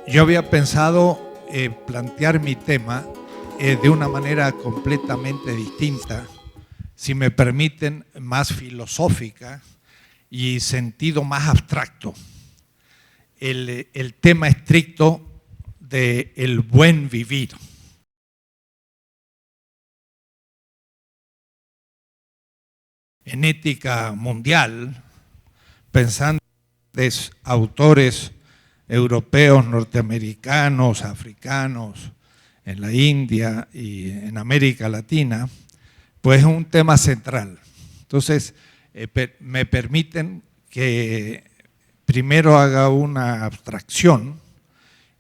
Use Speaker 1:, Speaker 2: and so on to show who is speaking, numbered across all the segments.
Speaker 1: Yo había pensado plantear mi tema de una manera completamente distinta, si me permiten, más filosófica y sentido más abstracto. El tema estricto del buen vivir. En ética mundial, pensando en autores europeos, norteamericanos, africanos, en la India y en América Latina, pues es un tema central. Entonces, me permiten que primero haga una abstracción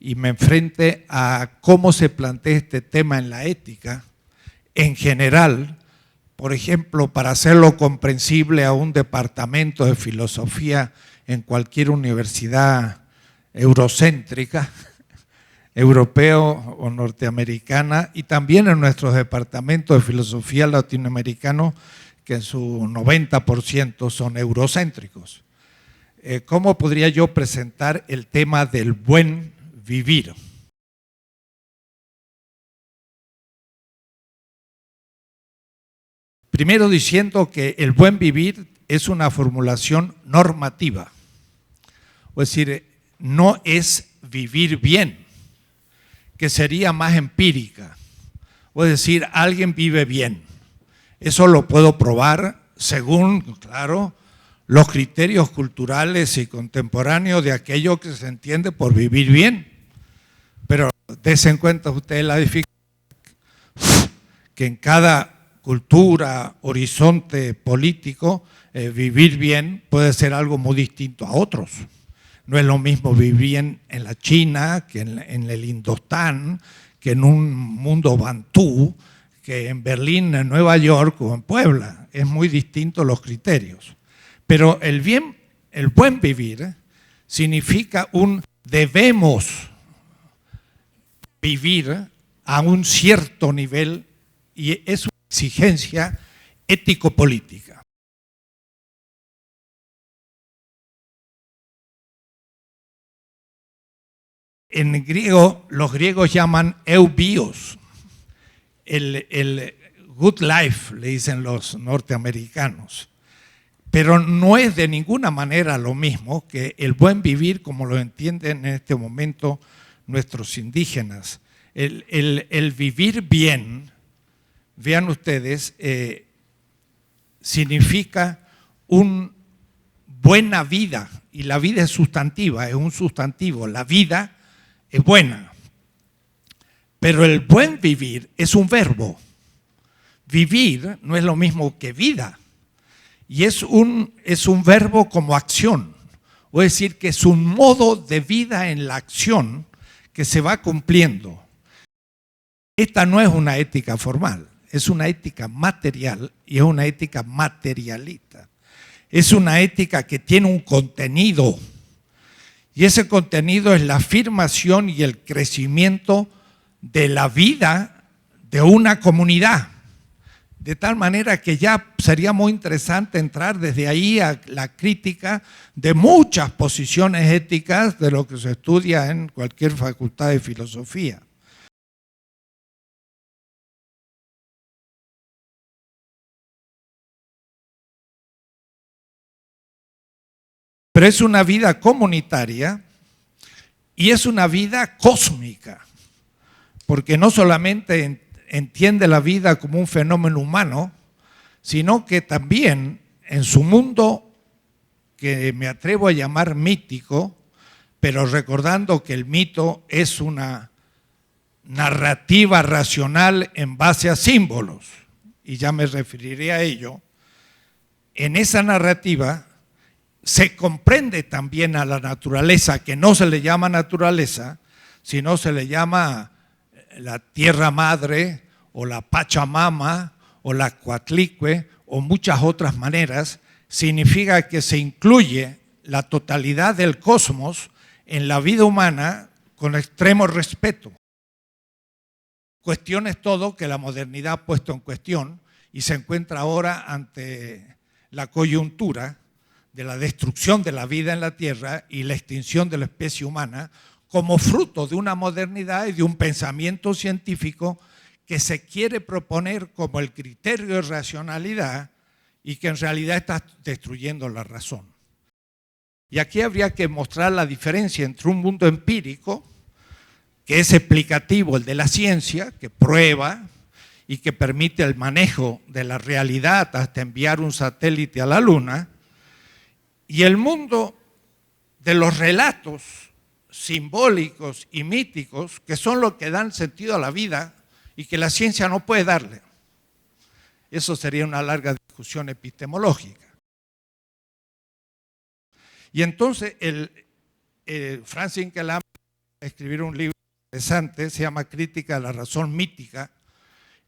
Speaker 1: y me enfrente a cómo se plantea este tema en la ética en general. Por ejemplo, para hacerlo comprensible a un departamento de filosofía en cualquier universidad eurocéntrica, europeo o norteamericana, y también en nuestros departamentos de filosofía latinoamericanos, que en su 90% son eurocéntricos. ¿Cómo podría yo presentar el tema del buen vivir? Primero diciendo que el buen vivir es una formulación normativa, es decir, no es vivir bien, que sería más empírica, es decir, alguien vive bien. Eso lo puedo probar según, claro, los criterios culturales y contemporáneos de aquello que se entiende por vivir bien. Pero dése en cuenta ustedes la dificultad que en cada cultura, horizonte político, vivir bien puede ser algo muy distinto a otros. No es lo mismo vivir bien en la China, que en el Indostán, que en un mundo bantú, que en Berlín, en Nueva York o en Puebla. Es muy distinto los criterios. Pero el buen vivir significa un debemos vivir a un cierto nivel y es una exigencia ético-política. En griego, los griegos llaman eubios, el good life, le dicen los norteamericanos. Pero no es de ninguna manera lo mismo que el buen vivir como lo entienden en este momento nuestros indígenas. El vivir bien, vean ustedes, significa una buena vida, y la vida es sustantiva, es un sustantivo, la vida es buena. Pero el buen vivir es un verbo. Vivir no es lo mismo que vida. Y es un verbo como acción, es decir, que es un modo de vida en la acción que se va cumpliendo. Esta no es una ética formal, es una ética material y es una ética materialista. Es una ética que tiene un contenido y ese contenido es la afirmación y el crecimiento de la vida de una comunidad. De tal manera que ya sería muy interesante entrar desde ahí a la crítica de muchas posiciones éticas de lo que se estudia en cualquier facultad de filosofía. Pero es una vida comunitaria y es una vida cósmica, porque no solamente entiende la vida como un fenómeno humano, sino que también en su mundo, que me atrevo a llamar mítico, pero recordando que el mito es una narrativa racional en base a símbolos, y ya me referiré a ello, en esa narrativa se comprende también a la naturaleza, que no se le llama naturaleza, sino se le llama la tierra madre o la Pachamama o la Coatlicue o muchas otras maneras. Significa que se incluye la totalidad del cosmos en la vida humana con extremo respeto. Cuestión es todo que la modernidad ha puesto en cuestión y se encuentra ahora ante la coyuntura de la destrucción de la vida en la Tierra y la extinción de la especie humana como fruto de una modernidad y de un pensamiento científico que se quiere proponer como el criterio de racionalidad y que en realidad está destruyendo la razón. Y aquí habría que mostrar la diferencia entre un mundo empírico, que es explicativo, el de la ciencia, que prueba y que permite el manejo de la realidad hasta enviar un satélite a la Luna, y el mundo de los relatos simbólicos y míticos, que son los que dan sentido a la vida y que la ciencia no puede darle. Eso sería una larga discusión epistemológica. Y entonces Francis Inkelam escribió un libro interesante, se llama Crítica de la razón mítica,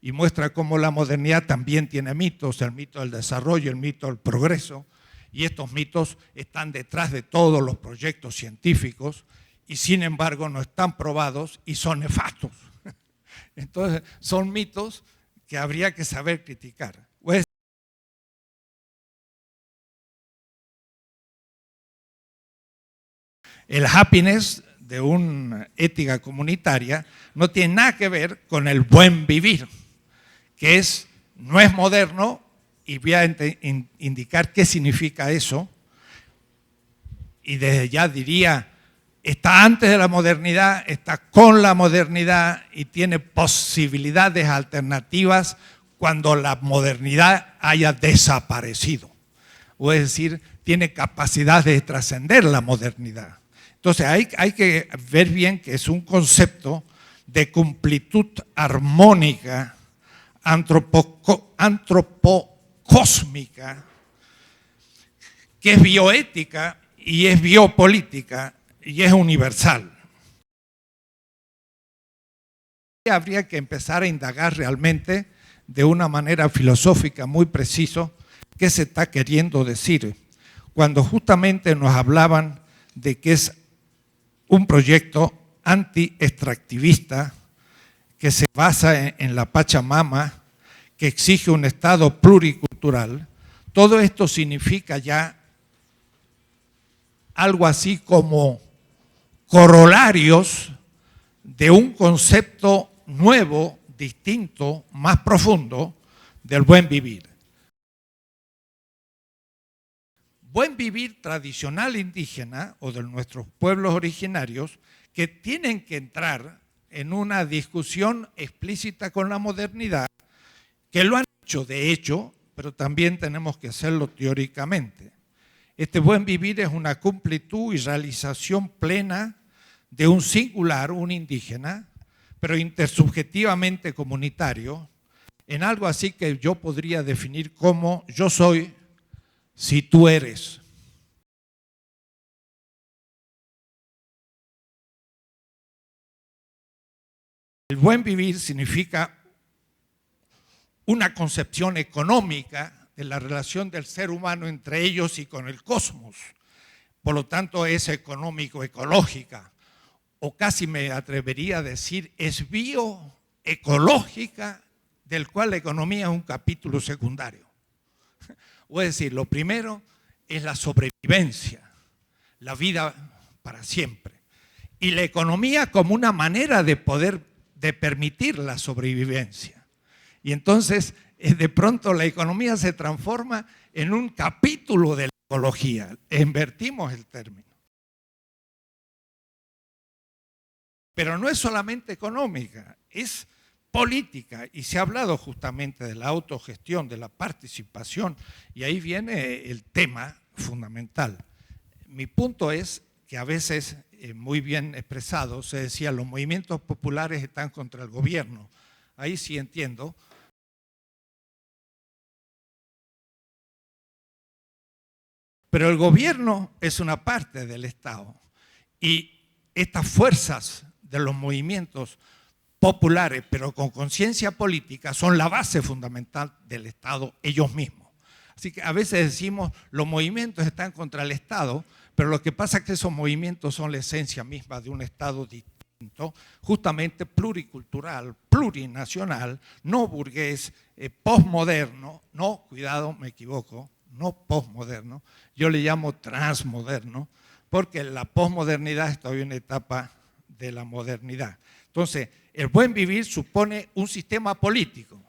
Speaker 1: y muestra cómo la modernidad también tiene mitos, el mito del desarrollo, el mito del progreso, y estos mitos están detrás de todos los proyectos científicos y sin embargo no están probados y son nefastos. Entonces son mitos que habría que saber criticar. Pues, el happiness de una ética comunitaria no tiene nada que ver con el buen vivir, que no es moderno, y voy a indicar qué significa eso, y desde ya diría, está antes de la modernidad, está con la modernidad y tiene posibilidades alternativas cuando la modernidad haya desaparecido. O es decir, tiene capacidad de trascender la modernidad. Entonces hay que ver bien que es un concepto de completud armónica, antropocósmica, que es bioética y es biopolítica y es universal. Habría que empezar a indagar realmente de una manera filosófica muy precisa qué se está queriendo decir, cuando justamente nos hablaban de que es un proyecto anti-extractivista que se basa en la Pachamama, que exige un Estado pluricultural. Todo esto significa ya algo así como corolarios de un concepto nuevo, distinto, más profundo del buen vivir. Buen vivir tradicional indígena o de nuestros pueblos originarios que tienen que entrar en una discusión explícita con la modernidad, que lo han hecho de hecho, pero también tenemos que hacerlo teóricamente. Este buen vivir es una completud y realización plena de un singular, un indígena, pero intersubjetivamente comunitario, en algo así que yo podría definir como yo soy si tú eres. El buen vivir significa una concepción económica de la relación del ser humano entre ellos y con el cosmos. Por lo tanto, es económico-ecológica, o casi me atrevería a decir, es bioecológica, del cual la economía es un capítulo secundario. O es decir, lo primero es la sobrevivencia, la vida para siempre. Y la economía como una manera de permitir la sobrevivencia. Y entonces, de pronto la economía se transforma en un capítulo de la ecología. Invertimos el término. Pero no es solamente económica, es política. Y se ha hablado justamente de la autogestión, de la participación, y ahí viene el tema fundamental. Mi punto es que a veces, muy bien expresado, se decía los movimientos populares están contra el gobierno. Ahí sí entiendo. Pero el gobierno es una parte del Estado y estas fuerzas de los movimientos populares, pero con conciencia política, son la base fundamental del Estado ellos mismos. Así que a veces decimos los movimientos están contra el Estado, pero lo que pasa es que esos movimientos son la esencia misma de un Estado distinto, justamente pluricultural, plurinacional, no burgués, postmoderno, no, cuidado, me equivoco, no postmoderno, yo le llamo transmoderno, porque la posmodernidad es todavía una etapa de la modernidad. Entonces, el buen vivir supone un sistema político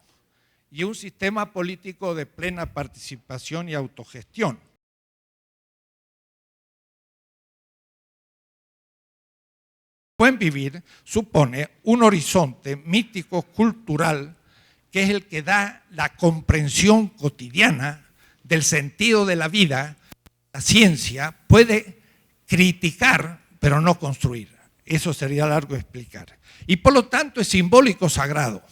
Speaker 1: y un sistema político de plena participación y autogestión. Buen vivir supone un horizonte mítico cultural que es el que da la comprensión cotidiana del sentido de la vida. La ciencia puede criticar, pero no construir. Eso sería largo explicar. Y por lo tanto es simbólico sagrado.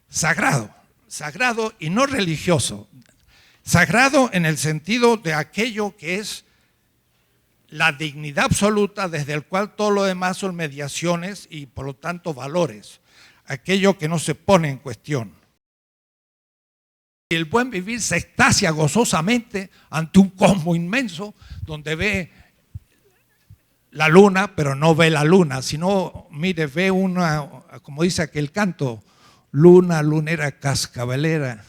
Speaker 1: Sagrado y no religioso. Sagrado en el sentido de aquello que es la dignidad absoluta desde el cual todo lo demás son mediaciones y por lo tanto valores. Aquello que no se pone en cuestión. Y el buen vivir se extasia gozosamente ante un cosmos inmenso donde ve la luna, pero no ve la luna, sino, mire, ve una, como dice aquel canto, luna, lunera cascabelera,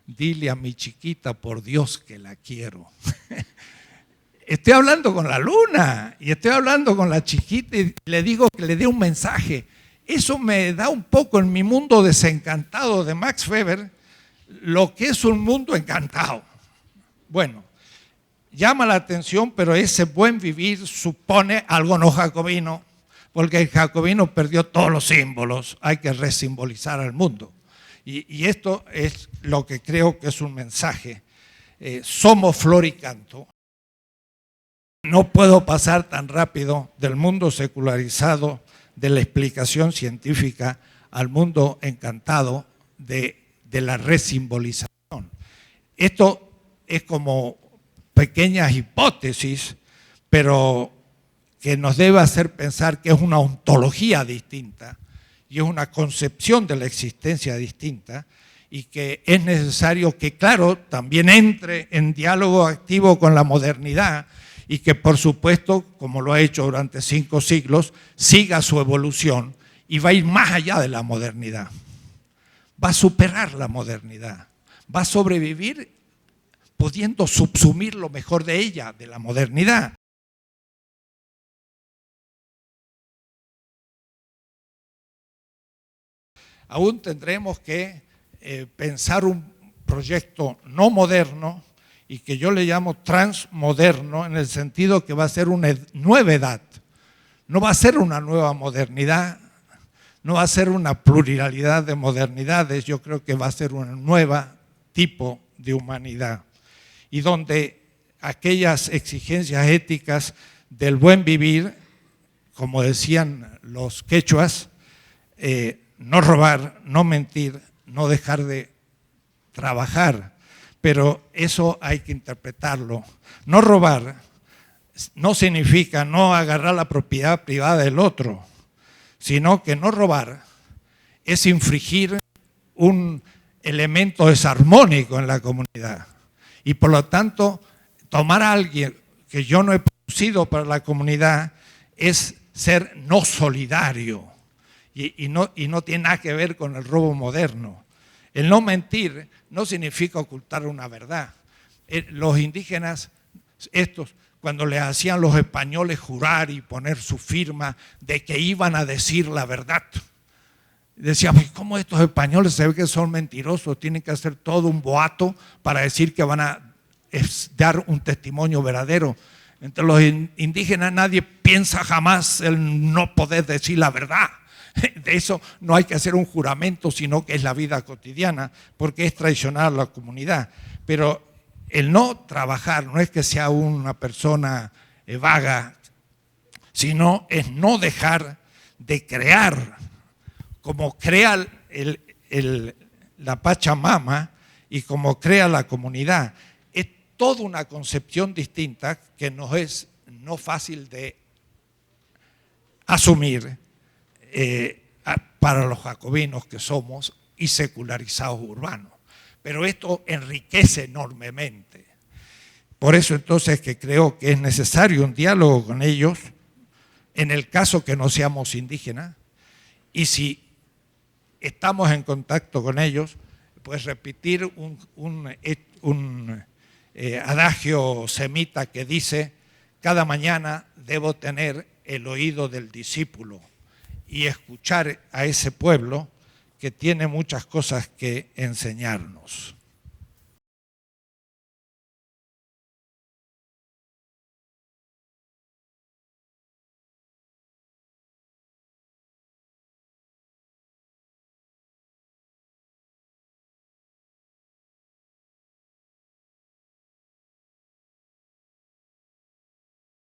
Speaker 1: dile a mi chiquita por Dios que la quiero. Estoy hablando con la luna y estoy hablando con la chiquita y le digo que le dé un mensaje. Eso me da un poco en mi mundo desencantado de Max Weber, lo que es un mundo encantado. Bueno, llama la atención, pero ese buen vivir supone algo no jacobino, porque el jacobino perdió todos los símbolos, hay que resimbolizar al mundo. Y esto es lo que creo que es un mensaje. Somos flor y canto. No puedo pasar tan rápido del mundo secularizado, de la explicación científica, al mundo encantado de la resimbolización. Esto es como pequeñas hipótesis, pero que nos debe hacer pensar que es una ontología distinta y es una concepción de la existencia distinta y que es necesario que, claro, también entre en diálogo activo con la modernidad y que, por supuesto, como lo ha hecho durante 5 siglos, siga su evolución y va a ir más allá de la modernidad. Va a superar la modernidad, va a sobrevivir pudiendo subsumir lo mejor de ella, de la modernidad. Aún tendremos que pensar un proyecto no moderno y que yo le llamo transmoderno en el sentido que va a ser una nueva edad. No va a ser una nueva modernidad, no va a ser una pluralidad de modernidades, yo creo que va a ser un nuevo tipo de humanidad. Y donde aquellas exigencias éticas del buen vivir, como decían los quechuas, no robar, no mentir, no dejar de trabajar, pero eso hay que interpretarlo. No robar no significa no agarrar la propiedad privada del otro, sino que no robar es infringir un elemento desarmónico en la comunidad. Y por lo tanto, tomar a alguien que yo no he producido para la comunidad es ser no solidario y no tiene nada que ver con el robo moderno. El no mentir no significa ocultar una verdad. Los indígenas, estos, cuando les hacían los españoles jurar y poner su firma de que iban a decir la verdad, decían, ¿cómo estos españoles se ve que son mentirosos? Tienen que hacer todo un boato para decir que van a dar un testimonio verdadero. Entre los indígenas nadie piensa jamás el no poder decir la verdad. De eso no hay que hacer un juramento, sino que es la vida cotidiana, porque es traicionar a la comunidad. Pero el no trabajar no es que sea una persona vaga, sino es no dejar de crear, como crea la Pachamama y como crea la comunidad. Es toda una concepción distinta que nos es no fácil de asumir para los jacobinos que somos y secularizados urbanos. Pero esto enriquece enormemente. Por eso entonces que creo que es necesario un diálogo con ellos, en el caso que no seamos indígenas, y si estamos en contacto con ellos, pues repetir un adagio semita que dice: cada mañana debo tener el oído del discípulo y escuchar a ese pueblo que tiene muchas cosas que enseñarnos.